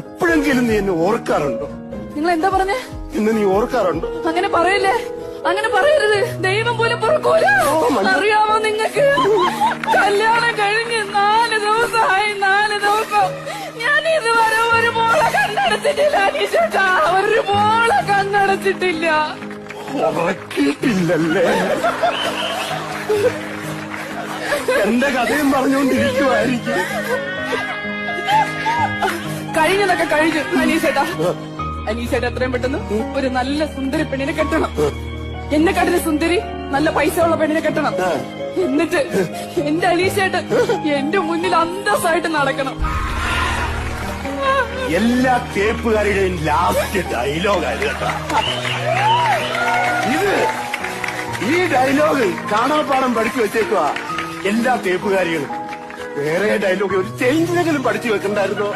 എപ്പോഴെങ്കിലും നീ എന്നെ ഓർക്കാറുണ്ടോ? നിങ്ങൾ എന്താ പറഞ്ഞേ? ഇന്ന് നീ ഓർക്കാറുണ്ടോ? അങ്ങനെ പറയല്ലേ, അങ്ങനെ പറയരുത്. ദൈവം പോലും പൊറുക്കൂല. അറിയാമോ നിങ്ങൾക്ക്, കല്യാണം കഴിഞ്ഞ് 4 ദിവസമായി. 4 ദിവസം ഞാൻ ഇതുവരെ ഒരു മോളെ കണ്ണടച്ചിട്ടില്ല. അനീഷേട്ടാ, ഒരു മോളെ കണ്ണടച്ചിട്ടില്ല. ഉറക്കിയിട്ടില്ലല്ലേ? എന്റെ കഥയും പറഞ്ഞുകൊണ്ടിരിക്കുവായിരിക്കും. കഴിഞ്ഞതൊക്കെ കഴിഞ്ഞു. അനീഷേട്ടാ, അനീഷേട്ടാ എത്രയും പെട്ടെന്ന് ഒരു നല്ല സുന്ദരി പെണ്ണിനെ കെട്ടണം. എന്നെ കണ്ടിന് സുന്ദരി നല്ല പൈസ ഉള്ള പെണ്ണിനെ കെട്ടണം. എന്നിട്ട് എന്റെ അനീഷേട്ടൻ എന്റെ മുന്നിൽ അന്തസ്സായിട്ട് നടക്കണം. എല്ലാ തേപ്പുകാരുടെയും ലാസ്റ്റ് ഡയലോഗാണ് കേട്ടോ ഇത്. ഈ ഡയലോഗ് കാണാപ്പാടം പഠിച്ചു വെച്ചേക്കുക എല്ലാ തേപ്പുകാരികളും. വേറെ ഡയലോഗ് ഒരു ചേഞ്ചിനെങ്കിലും പഠിച്ചു വെക്കണ്ടായിരുന്നോ?